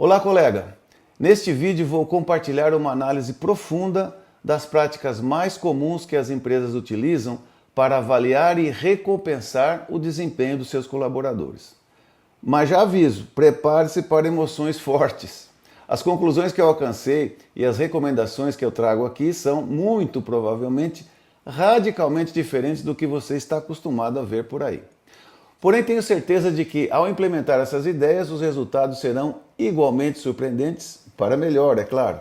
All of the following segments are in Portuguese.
Olá, colega! Neste vídeo vou compartilhar uma análise profunda das práticas mais comuns que as empresas utilizam para avaliar e recompensar o desempenho dos seus colaboradores. Mas já aviso, prepare-se para emoções fortes. As conclusões que eu alcancei e as recomendações que eu trago aqui são, muito provavelmente, radicalmente diferentes do que você está acostumado a ver por aí. Porém, tenho certeza de que, ao implementar essas ideias, os resultados serão igualmente surpreendentes, para melhor, é claro.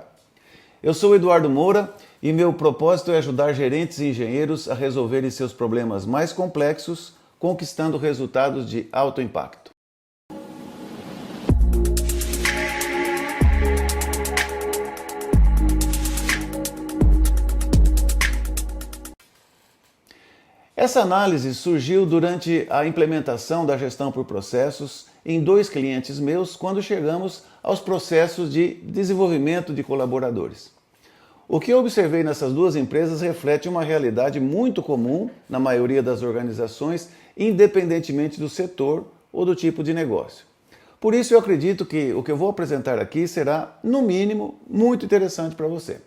Eu sou Eduardo Moura e meu propósito é ajudar gerentes e engenheiros a resolverem seus problemas mais complexos, conquistando resultados de alto impacto. Essa análise surgiu durante a implementação da gestão por processos em 2 clientes meus quando chegamos aos processos de desenvolvimento de colaboradores. O que eu observei nessas 2 empresas reflete uma realidade muito comum na maioria das organizações, independentemente do setor ou do tipo de negócio. Por isso eu acredito que o que eu vou apresentar aqui será, no mínimo, muito interessante para você.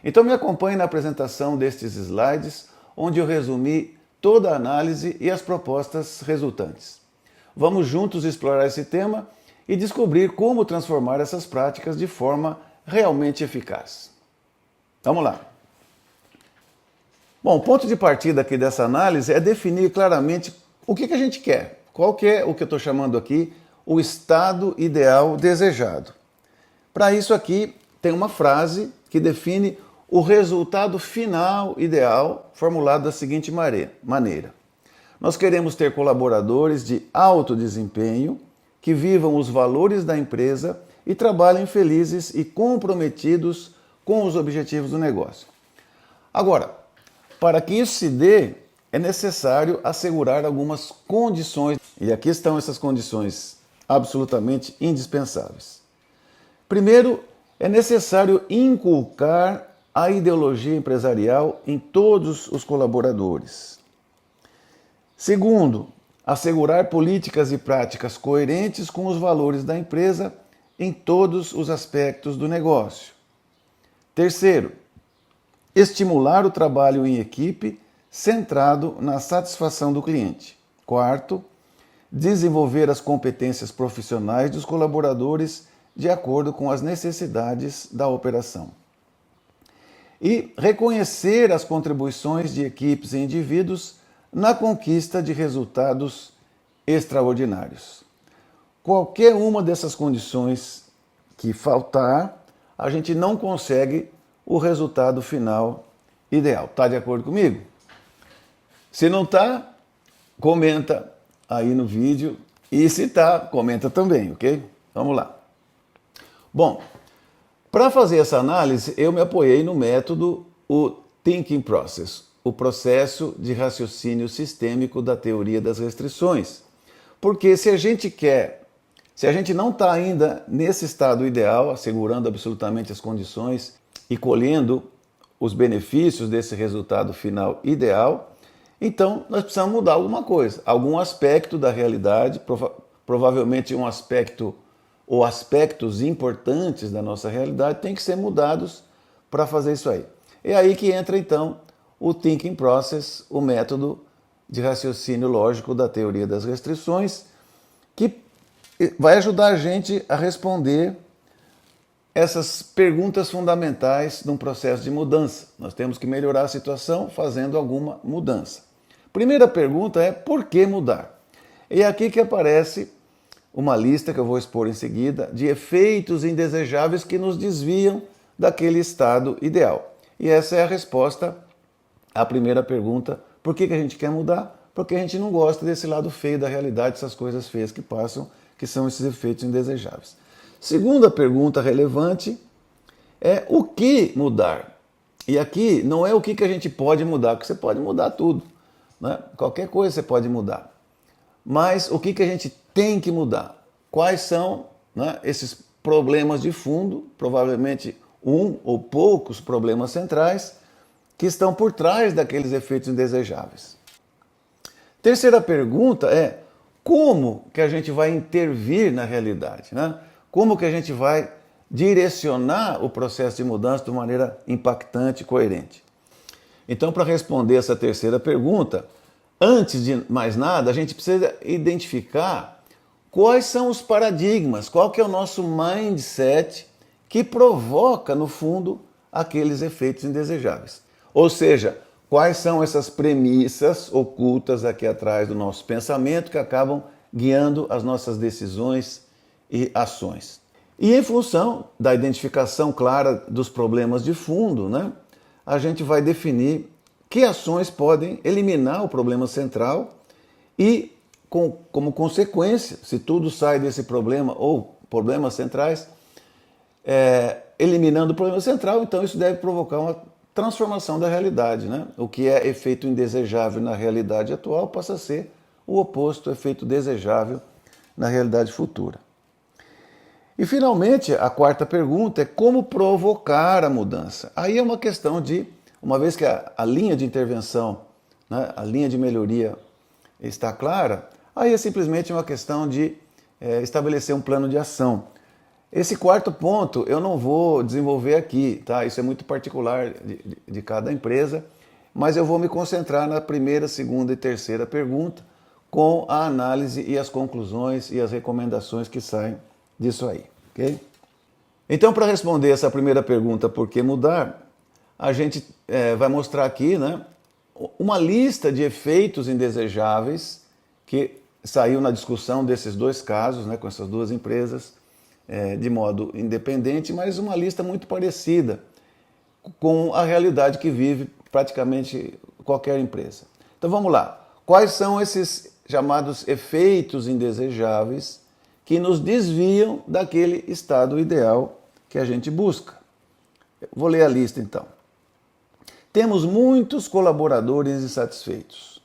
Então me acompanhe na apresentação destes slides, onde eu resumi toda a análise e as propostas resultantes. Vamos juntos explorar esse tema e descobrir como transformar essas práticas de forma realmente eficaz. Vamos lá. Bom, o ponto de partida aqui dessa análise é definir claramente o que a gente quer. Qual que é o que eu estou chamando aqui o estado ideal desejado. Para isso aqui tem uma frase que define o resultado final ideal, formulado da seguinte maneira. Nós queremos ter colaboradores de alto desempenho, que vivam os valores da empresa e trabalhem felizes e comprometidos com os objetivos do negócio. Agora, para que isso se dê, é necessário assegurar algumas condições, e aqui estão essas condições absolutamente indispensáveis. Primeiro, é necessário inculcar a ideologia empresarial em todos os colaboradores. Segundo, assegurar políticas e práticas coerentes com os valores da empresa em todos os aspectos do negócio. Terceiro, estimular o trabalho em equipe centrado na satisfação do cliente. Quarto, desenvolver as competências profissionais dos colaboradores de acordo com as necessidades da operação. E reconhecer as contribuições de equipes e indivíduos na conquista de resultados extraordinários. Qualquer uma dessas condições que faltar, a gente não consegue o resultado final ideal. Está de acordo comigo? Se não está, comenta aí no vídeo. E se está, comenta também, ok? Vamos lá. Bom, para fazer essa análise, eu me apoiei no método, o Thinking Process, o processo de raciocínio sistêmico da teoria das restrições. Porque se a gente não está ainda nesse estado ideal, assegurando absolutamente as condições e colhendo os benefícios desse resultado final ideal, então nós precisamos mudar alguma coisa, algum aspecto da realidade, provavelmente um aspecto ou aspectos importantes da nossa realidade têm que ser mudados para fazer isso aí. É aí que entra, então, o Thinking Process, o método de raciocínio lógico da teoria das restrições, que vai ajudar a gente a responder essas perguntas fundamentais num processo de mudança. Nós temos que melhorar a situação fazendo alguma mudança. Primeira pergunta é: por que mudar? E é aqui que aparece uma lista que eu vou expor em seguida de efeitos indesejáveis que nos desviam daquele estado ideal. E essa é a resposta à primeira pergunta: por que a gente quer mudar? Porque a gente não gosta desse lado feio da realidade, essas coisas feias que passam, que são esses efeitos indesejáveis. Segunda pergunta relevante é: o que mudar? E aqui não é o que a gente pode mudar, porque você pode mudar tudo, né? Qualquer coisa você pode mudar. Mas o que a gente tem que mudar? Quais são, né, esses problemas de fundo, provavelmente um ou poucos problemas centrais, que estão por trás daqueles efeitos indesejáveis? Terceira pergunta é: como que a gente vai intervir na realidade, né? como que a gente vai direcionar o processo de mudança de maneira impactante e coerente. Então, para responder essa terceira pergunta, antes de mais nada, a gente precisa identificar quais são os paradigmas, qual que é o nosso mindset que provoca, no fundo, aqueles efeitos indesejáveis. Ou seja, quais são essas premissas ocultas aqui atrás do nosso pensamento que acabam guiando as nossas decisões e ações. E em função da identificação clara dos problemas de fundo, né, a gente vai definir que ações podem eliminar o problema central e, como consequência, se tudo sai desse problema ou problemas centrais, eliminando o problema central, então isso deve provocar uma transformação da realidade, né? O que é efeito indesejável na realidade atual passa a ser o oposto, efeito desejável na realidade futura. E finalmente, a quarta pergunta é como provocar a mudança. Aí é uma questão de, uma vez que a linha de intervenção, né, a linha de melhoria está clara, aí é simplesmente uma questão de estabelecer um plano de ação. Esse quarto ponto eu não vou desenvolver aqui, tá? Isso é muito particular de cada empresa, mas eu vou me concentrar na primeira, segunda e terceira pergunta com a análise e as conclusões e as recomendações que saem disso aí, ok? Então, para responder essa primeira pergunta, por que mudar, a gente vai mostrar aqui, né, uma lista de efeitos indesejáveis que saiu na discussão desses dois casos, né, com essas duas empresas, de modo independente, mas uma lista muito parecida com a realidade que vive praticamente qualquer empresa. Então vamos lá. Quais são esses chamados efeitos indesejáveis que nos desviam daquele estado ideal que a gente busca? Vou ler a lista então. Temos muitos colaboradores insatisfeitos.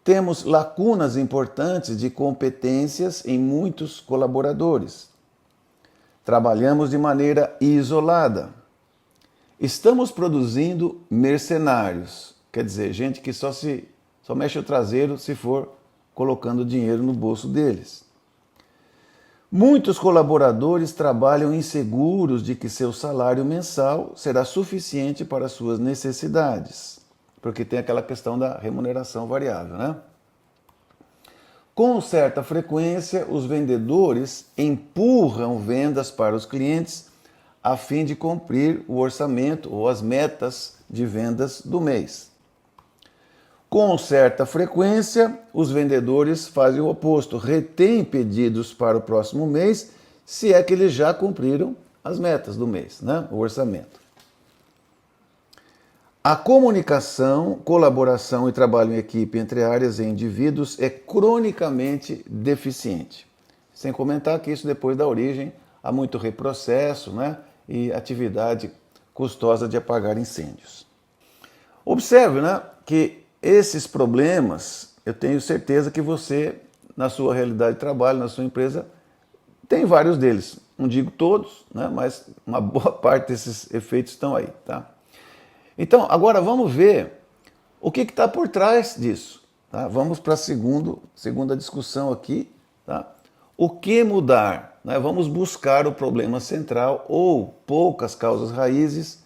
Temos lacunas importantes de competências em muitos colaboradores. Trabalhamos de maneira isolada. Estamos produzindo mercenários, quer dizer, gente que só mexe o traseiro se for colocando dinheiro no bolso deles. Muitos colaboradores trabalham inseguros de que seu salário mensal será suficiente para suas necessidades, porque tem aquela questão da remuneração variável, né? Com certa frequência, os vendedores empurram vendas para os clientes a fim de cumprir o orçamento ou as metas de vendas do mês. Com certa frequência, os vendedores fazem o oposto, retêm pedidos para o próximo mês, se é que eles já cumpriram as metas do mês, né? O orçamento. A comunicação, colaboração e trabalho em equipe entre áreas e indivíduos é cronicamente deficiente. Sem comentar que isso depois dá origem a muito reprocesso, né, e atividade custosa de apagar incêndios. Observe, né, que esses problemas, eu tenho certeza que você, na sua realidade de trabalho, na sua empresa, tem vários deles. Não digo todos, né, mas uma boa parte desses efeitos estão aí, tá? Então, agora vamos ver o que está por trás disso. Tá? Vamos para a segunda discussão aqui. Tá? O que mudar? Né? Vamos buscar o problema central ou poucas causas raízes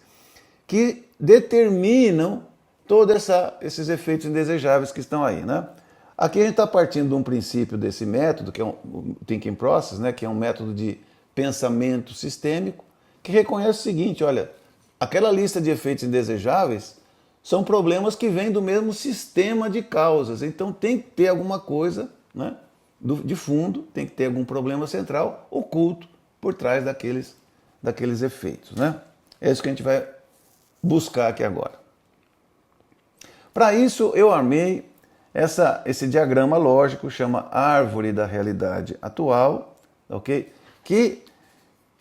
que determinam todos esses efeitos indesejáveis que estão aí. Né? Aqui a gente está partindo de um princípio desse método, que é o Thinking Process, né? Que é um método de pensamento sistêmico, que reconhece o seguinte, olha, aquela lista de efeitos indesejáveis são problemas que vêm do mesmo sistema de causas. Então tem que ter alguma coisa, né, de fundo, tem que ter algum problema central oculto por trás daqueles efeitos. Né? É isso que a gente vai buscar aqui agora. Para isso eu armei esse diagrama lógico, chama Árvore da Realidade Atual, okay? Que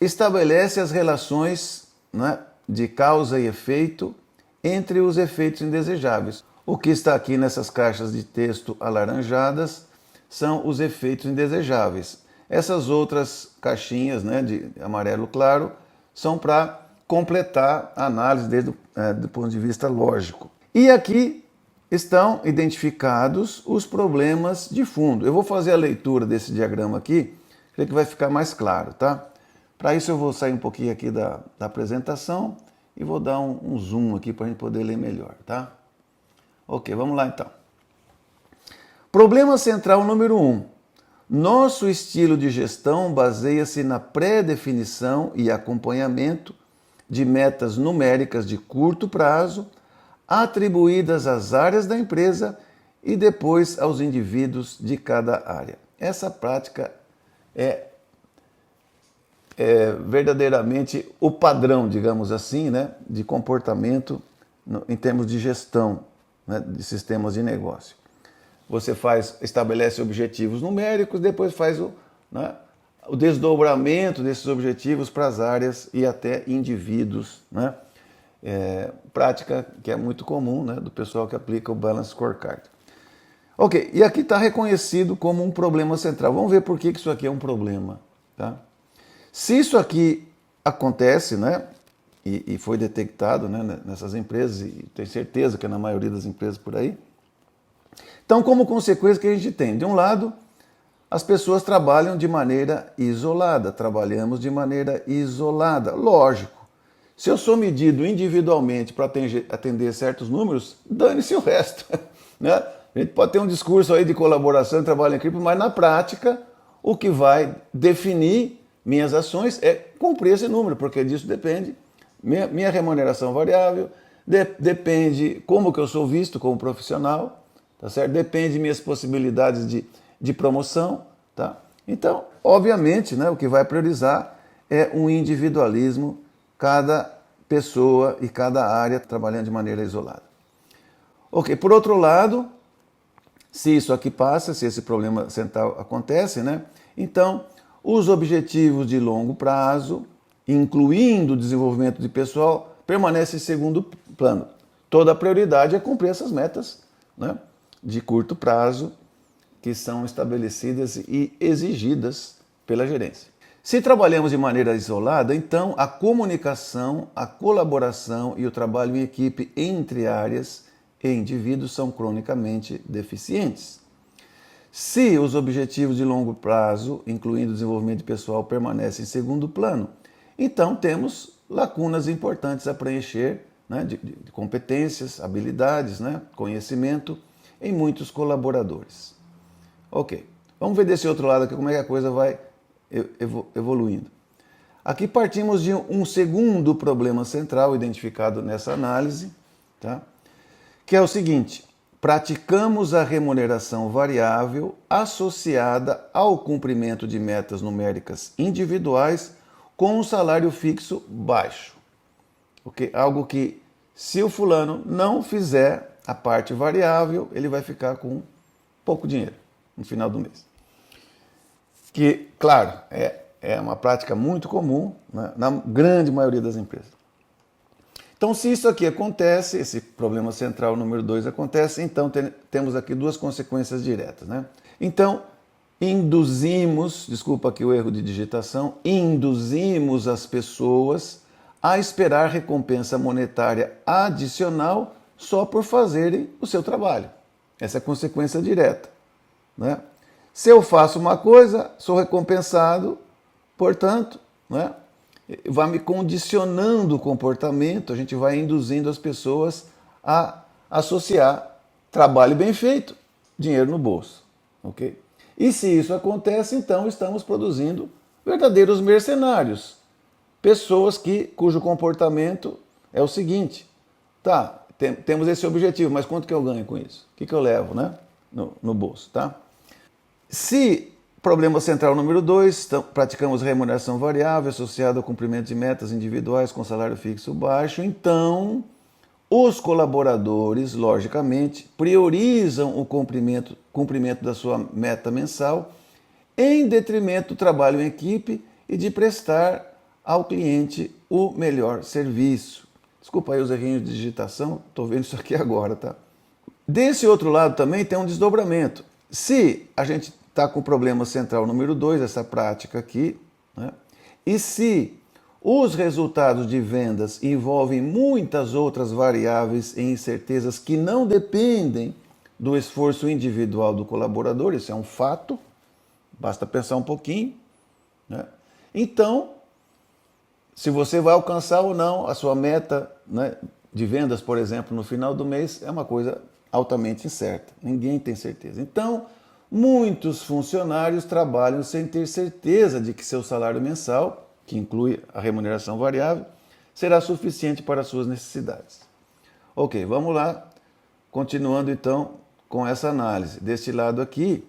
estabelece as relações, né, de causa e efeito entre os efeitos indesejáveis. O que está aqui nessas caixas de texto alaranjadas são os efeitos indesejáveis. Essas outras caixinhas, né, de amarelo claro são para completar a análise do ponto de vista lógico. E aqui estão identificados os problemas de fundo. Eu vou fazer a leitura desse diagrama aqui, Creio que vai ficar mais claro, tá? Para isso eu vou sair um pouquinho aqui da apresentação e vou dar um zoom aqui para a gente poder ler melhor, tá? Ok, vamos lá então. Problema central número 1. Nosso estilo de gestão baseia-se na pré-definição e acompanhamento de metas numéricas de curto prazo, atribuídas às áreas da empresa e depois aos indivíduos de cada área. Essa prática é verdadeiramente o padrão, digamos assim, né, de comportamento em termos de gestão, né, de sistemas de negócio. Você estabelece objetivos numéricos, depois faz o desdobramento desses objetivos para as áreas e até indivíduos, né? Prática que é muito comum, né, do pessoal que aplica o Balance Scorecard. Ok, e aqui está reconhecido como um problema central. Vamos ver por que isso aqui é um problema, tá? Se isso aqui acontece, né, e foi detectado, né, nessas empresas, e tenho certeza que é na maioria das empresas por aí, então, como consequência, que a gente tem? De um lado, as pessoas trabalham de maneira isolada, trabalhamos de maneira isolada. Lógico, se eu sou medido individualmente para atender certos números, dane-se o resto, né? A gente pode ter um discurso aí de colaboração e trabalho em equipe, mas na prática, o que vai definir minhas ações é cumprir esse número, porque disso depende minha remuneração variável, depende como que eu sou visto como profissional, tá certo? Depende de minhas possibilidades de promoção, tá? Então, obviamente, né, o que vai priorizar é um individualismo, cada pessoa e cada área trabalhando de maneira isolada. Ok, por outro lado, se isso aqui passa, se esse problema central acontece, né, então os objetivos de longo prazo, incluindo o desenvolvimento de pessoal, permanecem em segundo plano. Toda a prioridade é cumprir essas metas, né, de curto prazo que são estabelecidas e exigidas pela gerência. Se trabalhamos de maneira isolada, então a comunicação, a colaboração e o trabalho em equipe entre áreas e indivíduos são cronicamente deficientes. Se os objetivos de longo prazo, incluindo o desenvolvimento de pessoal, permanecem em segundo plano, então temos lacunas importantes a preencher, né, de competências, habilidades, né, conhecimento em muitos colaboradores. Ok, vamos ver desse outro lado aqui como é que a coisa vai evoluindo. Aqui partimos de um segundo problema central identificado nessa análise, tá? Que é o seguinte: praticamos a remuneração variável associada ao cumprimento de metas numéricas individuais com um salário fixo baixo. Okay? Algo que, se o fulano não fizer a parte variável, ele vai ficar com pouco dinheiro no final do mês. Que, claro, é uma prática muito comum, né, na grande maioria das empresas. Então, se isso aqui acontece, esse problema central número 2 acontece, então temos aqui duas consequências diretas, né? Então, induzimos, desculpa aqui o erro de digitação, induzimos as pessoas a esperar recompensa monetária adicional só por fazerem o seu trabalho. Essa é a consequência direta, né? Se eu faço uma coisa, sou recompensado, portanto, né, vai me condicionando o comportamento, a gente vai induzindo as pessoas a associar trabalho bem feito, dinheiro no bolso. Okay? E se isso acontece, então estamos produzindo verdadeiros mercenários, pessoas cujo comportamento é o seguinte: tá, temos esse objetivo, mas quanto que eu ganho com isso? O que eu levo, né, no bolso, tá? Se problema central número 2, praticamos remuneração variável associada ao cumprimento de metas individuais com salário fixo baixo, então os colaboradores, logicamente, priorizam o cumprimento da sua meta mensal em detrimento do trabalho em equipe e de prestar ao cliente o melhor serviço. Desculpa aí os errinhos de digitação, estou vendo isso aqui agora, tá? Desse outro lado também tem um desdobramento. Se a gente está com o problema central número 2, essa prática aqui, né? E se os resultados de vendas envolvem muitas outras variáveis e incertezas que não dependem do esforço individual do colaborador, isso é um fato, basta pensar um pouquinho, né? Então, se você vai alcançar ou não a sua meta, né, de vendas, por exemplo, no final do mês, é uma coisa altamente incerta. Ninguém tem certeza. Então, muitos funcionários trabalham sem ter certeza de que seu salário mensal, que inclui a remuneração variável, será suficiente para as suas necessidades. Ok, vamos lá. Continuando então com essa análise. Deste lado aqui,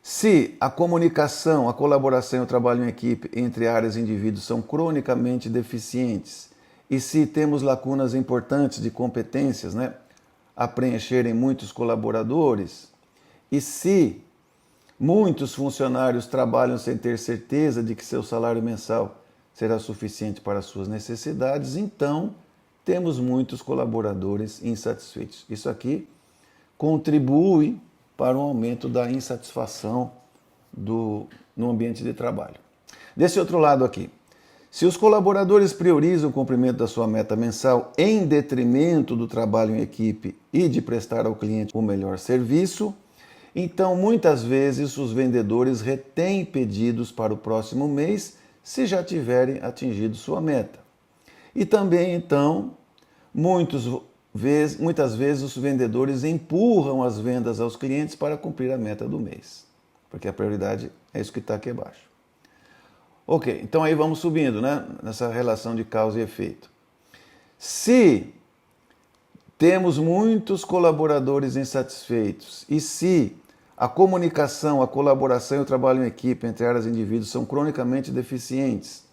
se a comunicação, a colaboração e o trabalho em equipe entre áreas e indivíduos são cronicamente deficientes e se temos lacunas importantes de competências, né, a preencher em muitos colaboradores, e se muitos funcionários trabalham sem ter certeza de que seu salário mensal será suficiente para as suas necessidades, então temos muitos colaboradores insatisfeitos. Isso aqui contribui para um aumento da insatisfação no ambiente de trabalho. Desse outro lado aqui, se os colaboradores priorizam o cumprimento da sua meta mensal em detrimento do trabalho em equipe e de prestar ao cliente o melhor serviço, então muitas vezes os vendedores retêm pedidos para o próximo mês se já tiverem atingido sua meta. E também, então, muitas vezes os vendedores empurram as vendas aos clientes para cumprir a meta do mês, porque a prioridade é isso que está aqui abaixo. Ok, então aí vamos subindo, né, nessa relação de causa e efeito. Se temos muitos colaboradores insatisfeitos e se a comunicação, a colaboração e o trabalho em equipe entre áreas e indivíduos são cronicamente deficientes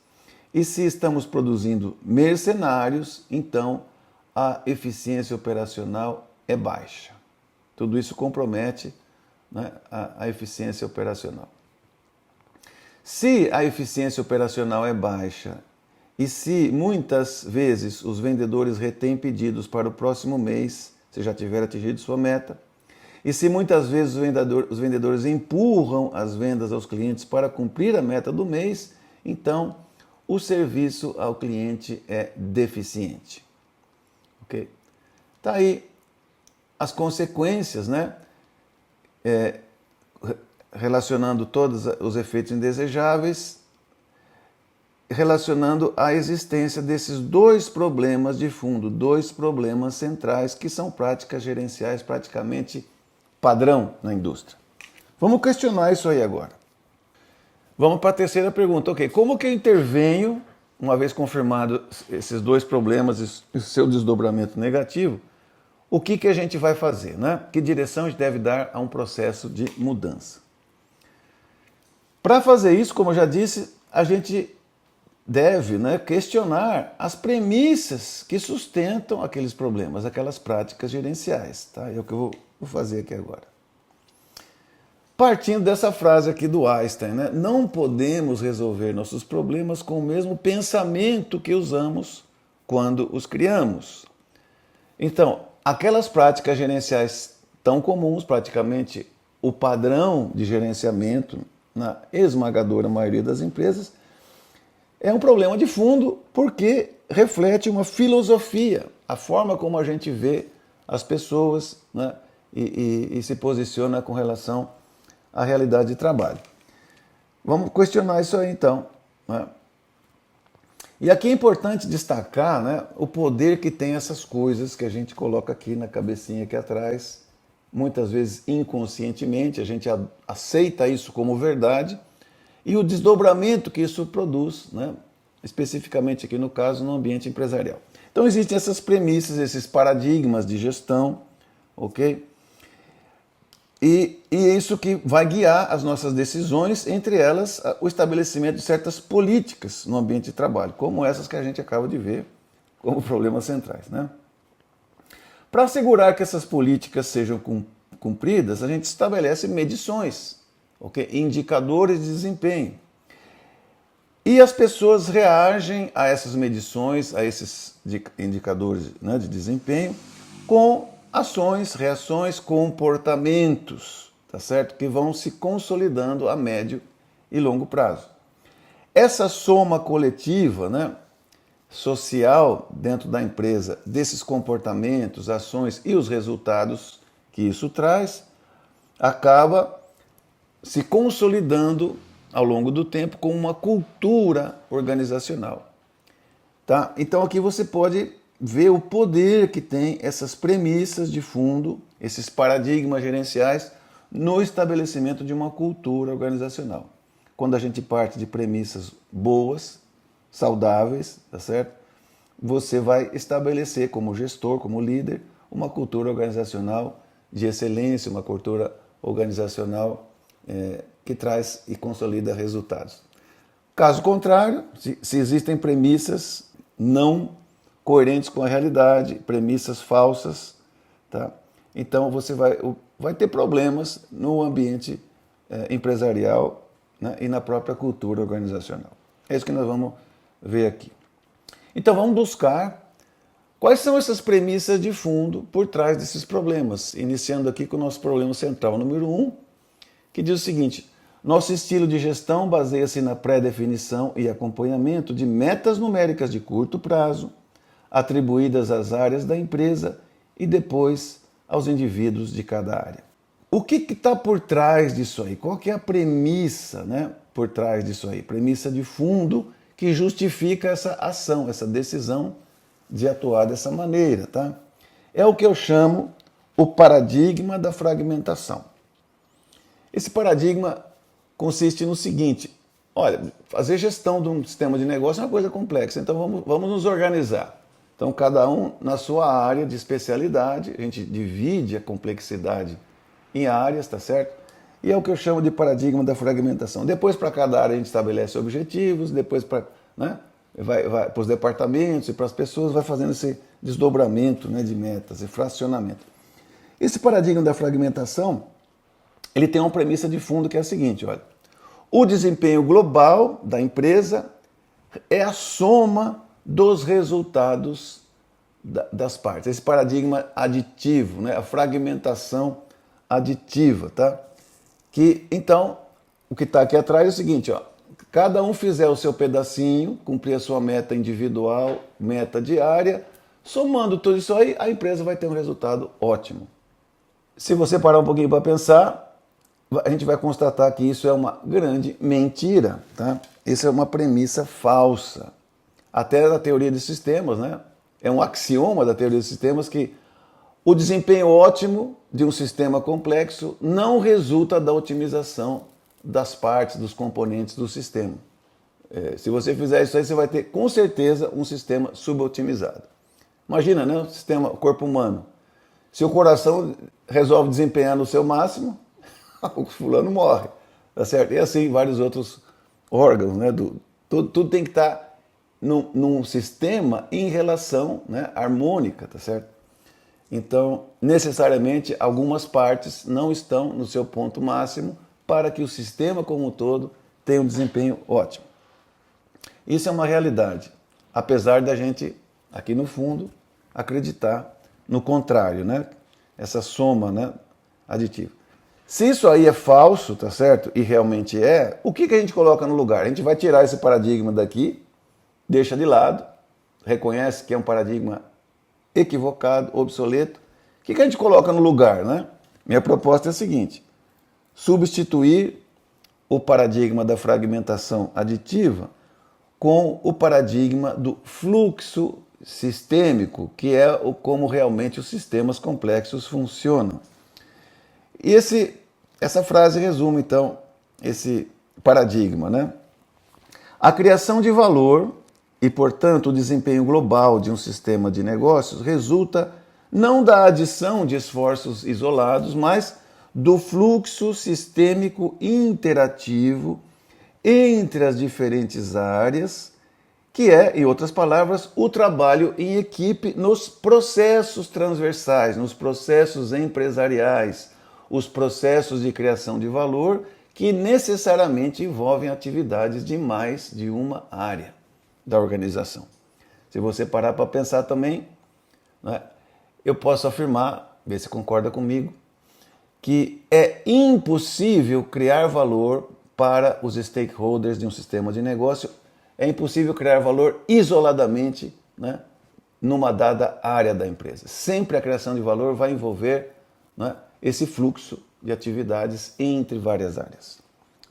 e se estamos produzindo mercenários, então a eficiência operacional é baixa. Tudo isso compromete, né, a eficiência operacional. Se a eficiência operacional é baixa e se muitas vezes os vendedores retêm pedidos para o próximo mês, se já tiver atingido sua meta, e se muitas vezes os vendedores empurram as vendas aos clientes para cumprir a meta do mês, então o serviço ao cliente é deficiente. Ok? Tá aí as consequências, né? Relacionando todos os efeitos indesejáveis, relacionando a existência desses dois problemas de fundo, dois problemas centrais que são práticas gerenciais praticamente padrão na indústria. Vamos questionar isso aí agora. Vamos para a terceira pergunta. Ok, como que eu intervenho, uma vez confirmado esses dois problemas e o seu desdobramento negativo, o que a gente vai fazer, né? Que direção a gente deve dar a um processo de mudança? Para fazer isso, como eu já disse, a gente deve, né, questionar as premissas que sustentam aqueles problemas, aquelas práticas gerenciais. Tá? É o que eu vou fazer aqui agora. Partindo dessa frase aqui do Einstein, né? Não podemos resolver nossos problemas com o mesmo pensamento que usamos quando os criamos. Então, aquelas práticas gerenciais tão comuns, praticamente o padrão de gerenciamento na esmagadora maioria das empresas, é um problema de fundo porque reflete uma filosofia, a forma como a gente vê as pessoas, né, e se posiciona com relação à realidade de trabalho. Vamos questionar isso aí então, né? E aqui é importante destacar, né, o poder que tem essas coisas que a gente coloca aqui na cabecinha aqui atrás, muitas vezes inconscientemente, a gente aceita isso como verdade, e o desdobramento que isso produz, né, especificamente aqui no caso, no ambiente empresarial. Então existem essas premissas, esses paradigmas de gestão, ok? E é isso que vai guiar as nossas decisões, entre elas o estabelecimento de certas políticas no ambiente de trabalho, como essas que a gente acaba de ver como problemas centrais, né? Para assegurar que essas políticas sejam cumpridas, a gente estabelece medições, okay? Indicadores de desempenho. E as pessoas reagem a essas medições, a esses indicadores, né, de desempenho, com ações, reações, comportamentos, tá certo? Que vão se consolidando a médio e longo prazo. Essa soma coletiva, né, social dentro da empresa, desses comportamentos, ações e os resultados que isso traz, acaba se consolidando ao longo do tempo com uma cultura organizacional. Tá? Então aqui você pode ver o poder que tem essas premissas de fundo, esses paradigmas gerenciais no estabelecimento de uma cultura organizacional. Quando a gente parte de premissas boas, saudáveis, tá certo? Você vai estabelecer como gestor, como líder, uma cultura organizacional de excelência, uma cultura organizacional que traz e consolida resultados. Caso contrário, se existem premissas não coerentes com a realidade, premissas falsas, tá? Então você vai ter problemas no ambiente empresarial, né, e na própria cultura organizacional. É isso que nós vamos ver aqui. Então vamos buscar quais são essas premissas de fundo por trás desses problemas, iniciando aqui com o nosso problema central número 1, que diz o seguinte: nosso estilo de gestão baseia-se na pré-definição e acompanhamento de metas numéricas de curto prazo, atribuídas às áreas da empresa e depois aos indivíduos de cada área. O que está por trás disso aí? Qual que é a premissa, né, por trás disso aí? Premissa de fundo que justifica essa ação, essa decisão de atuar dessa maneira, tá? É o que eu chamo o paradigma da fragmentação. Esse paradigma consiste no seguinte: olha, fazer gestão de um sistema de negócio é uma coisa complexa, então vamos nos organizar. Então, cada um na sua área de especialidade, a gente divide a complexidade em áreas, tá certo? E é o que eu chamo de paradigma da fragmentação. Depois, para cada área, a gente estabelece objetivos, depois para, né, vai para os departamentos e para as pessoas, vai fazendo esse desdobramento, né, de metas e fracionamento. Esse paradigma da fragmentação, ele tem uma premissa de fundo que é a seguinte: olha, o desempenho global da empresa é a soma dos resultados das partes. Esse paradigma aditivo, né, a fragmentação aditiva, tá? Que então o que está aqui atrás é o seguinte, ó: cada um fizer o seu pedacinho, cumprir a sua meta individual, meta diária, somando tudo isso aí, a empresa vai ter um resultado ótimo. Se você parar um pouquinho para pensar, a gente vai constatar que isso é uma grande mentira, tá? Isso é uma premissa falsa. Até da teoria de sistemas, né? É um axioma da teoria de sistemas que o desempenho ótimo de um sistema complexo não resulta da otimização das partes, dos componentes do sistema. Se você fizer isso aí, você vai ter com certeza um sistema subotimizado. Imagina, né? O sistema, o corpo humano. Se o coração resolve desempenhar no seu máximo, o fulano morre, tá certo? E assim vários outros órgãos, né? Tudo tem que estar num sistema em relação, né, harmônica, tá certo? Então, necessariamente, algumas partes não estão no seu ponto máximo para que o sistema como um todo tenha um desempenho ótimo. Isso é uma realidade, apesar da gente, aqui no fundo, acreditar no contrário, né? Essa soma, né, aditiva. Se isso aí é falso, tá certo? E realmente é, o que a gente coloca no lugar? A gente vai tirar esse paradigma daqui, deixa de lado, reconhece que é um paradigma equivocado, obsoleto. O que a gente coloca no lugar, né? Minha proposta é a seguinte: substituir o paradigma da fragmentação aditiva com o paradigma do fluxo sistêmico, que é como realmente os sistemas complexos funcionam. E essa frase resume, então, esse paradigma, né? A criação de valor e, portanto, o desempenho global de um sistema de negócios resulta não da adição de esforços isolados, mas do fluxo sistêmico interativo entre as diferentes áreas, que é, em outras palavras, o trabalho em equipe nos processos transversais, nos processos empresariais, os processos de criação de valor que necessariamente envolvem atividades de mais de uma área da organização. Se você parar para pensar também, né, eu posso afirmar, ver se concorda comigo, que é impossível criar valor para os stakeholders de um sistema de negócio, é impossível criar valor isoladamente, né, numa dada área da empresa. Sempre a criação de valor vai envolver, né, esse fluxo de atividades entre várias áreas.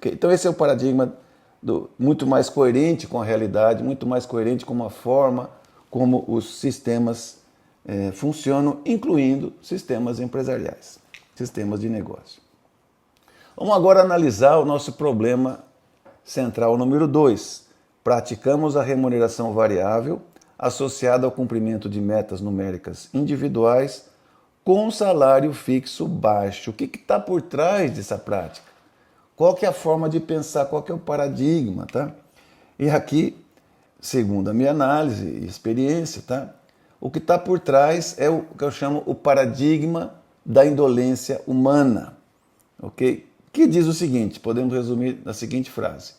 Okay? Então esse é o paradigma muito mais coerente com a realidade, muito mais coerente com a forma como os sistemas funcionam, incluindo sistemas empresariais, sistemas de negócio. Vamos agora analisar o nosso problema central número 2. Praticamos a remuneração variável associada ao cumprimento de metas numéricas individuais com salário fixo baixo. O que está por trás dessa prática? Qual que é a forma de pensar? Qual que é o paradigma? Tá? E aqui, segundo a minha análise e experiência, tá? O que está por trás é o que eu chamo o paradigma da indolência humana. Okay? Que diz o seguinte, podemos resumir na seguinte frase.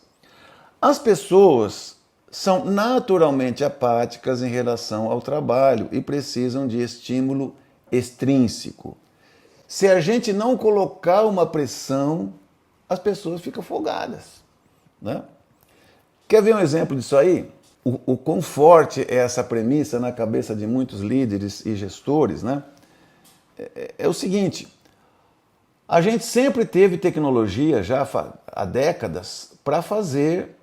As pessoas são naturalmente apáticas em relação ao trabalho e precisam de estímulo extrínseco. Se a gente não colocar uma pressão, as pessoas ficam folgadas. Né? Quer ver um exemplo disso aí? O quão forte é essa premissa na cabeça de muitos líderes e gestores, né? É o seguinte, a gente sempre teve tecnologia já há décadas para fazer,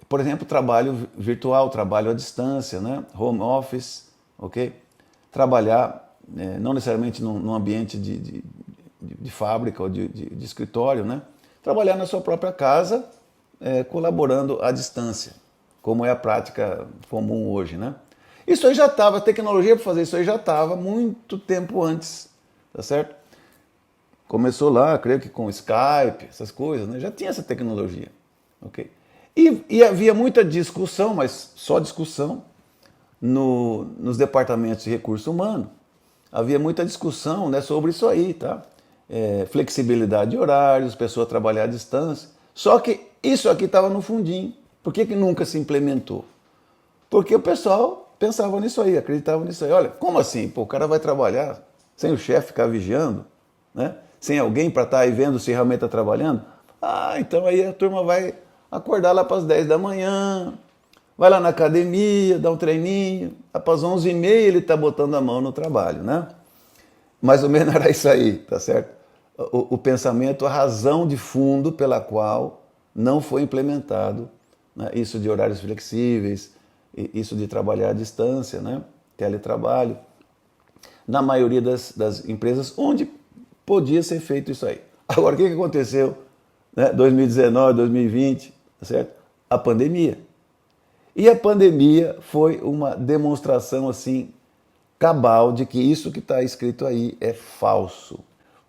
por exemplo, trabalho virtual, trabalho à distância, né? Home office, ok? Trabalhar, não necessariamente num ambiente de fábrica ou de escritório, né? Trabalhar na sua própria casa, colaborando à distância, como é a prática comum hoje, né? Isso aí já estava, a tecnologia para fazer isso aí já estava muito tempo antes, tá certo? Começou lá, creio que com Skype, essas coisas, né? Já tinha essa tecnologia, ok? E havia muita discussão, mas só discussão, nos departamentos de recurso humano. Havia muita discussão, né, sobre isso aí, tá? Flexibilidade de horários, pessoa trabalhar à distância. Só que isso aqui estava no fundinho. Por que nunca se implementou? Porque o pessoal pensava nisso aí, acreditava nisso aí. Olha, como assim? Pô, o cara vai trabalhar sem o chefe ficar vigiando, né? Sem alguém para estar aí vendo se realmente está trabalhando? Ah, então aí a turma vai acordar lá para as 10 da manhã, vai lá na academia, dá um treininho, para as 11h30 ele está botando a mão no trabalho, né? Mais ou menos era isso aí, tá certo? O pensamento, a razão de fundo pela qual não foi implementado, né, isso de horários flexíveis, isso de trabalhar à distância, né, teletrabalho, na maioria das empresas onde podia ser feito isso aí. Agora, o que aconteceu, né, 2019, 2020, tá certo? A pandemia. E a pandemia foi uma demonstração assim cabal de que isso que está escrito aí é falso.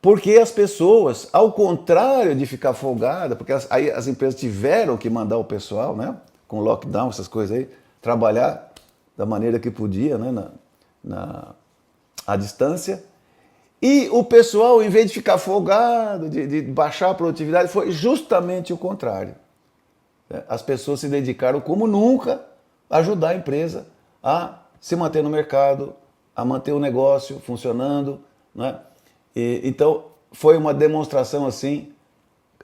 Porque as pessoas, ao contrário de ficar folgada, porque aí as empresas tiveram que mandar o pessoal, né, com lockdown, essas coisas aí, trabalhar da maneira que podia, né, à distância. E o pessoal, em vez de ficar folgado, de baixar a produtividade, foi justamente o contrário. As pessoas se dedicaram como nunca a ajudar a empresa a se manter no mercado, a manter o negócio funcionando, né? Então, foi uma demonstração assim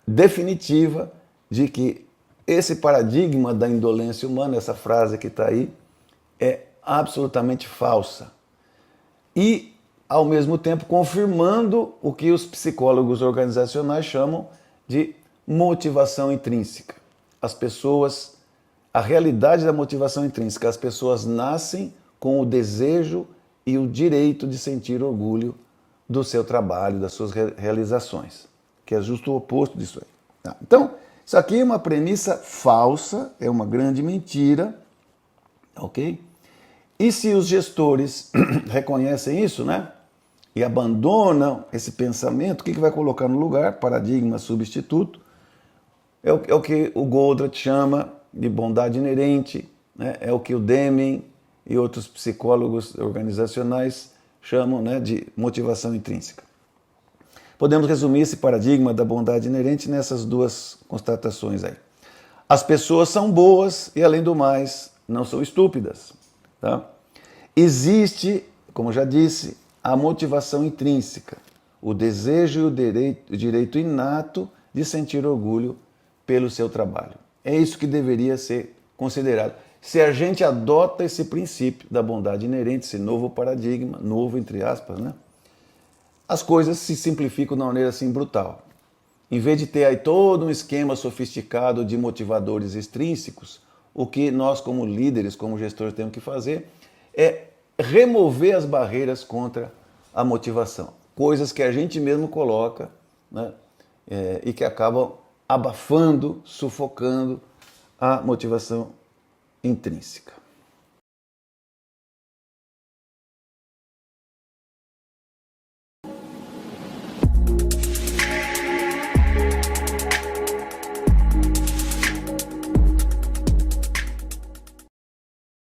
definitiva de que esse paradigma da indolência humana, essa frase que está aí, é absolutamente falsa. E, ao mesmo tempo, confirmando o que os psicólogos organizacionais chamam de motivação intrínseca. As pessoas, a realidade da motivação intrínseca, as pessoas nascem com o desejo e o direito de sentir orgulho do seu trabalho, das suas realizações, que é justo o oposto disso aí. Tá? Então, isso aqui é uma premissa falsa, é uma grande mentira, ok? E se os gestores reconhecem isso, né, e abandonam esse pensamento, o que vai colocar no lugar? Paradigma substituto. É o que o Goldratt chama de bondade inerente, né? É o que o Deming e outros psicólogos organizacionais chamam, né, de motivação intrínseca. Podemos resumir esse paradigma da bondade inerente nessas duas constatações aí. As pessoas são boas e, além do mais, não são estúpidas. Tá? Existe, como já disse, a motivação intrínseca, o desejo e o direito inato de sentir orgulho pelo seu trabalho. É isso que deveria ser considerado. Se a gente adota esse princípio da bondade inerente, esse novo paradigma, novo entre aspas, né, as coisas se simplificam de uma maneira assim brutal. Em vez de ter aí todo um esquema sofisticado de motivadores extrínsecos, o que nós como líderes, como gestores temos que fazer é remover as barreiras contra a motivação. Coisas que a gente mesmo coloca, né, e que acabam abafando, sufocando a motivação intrínseca.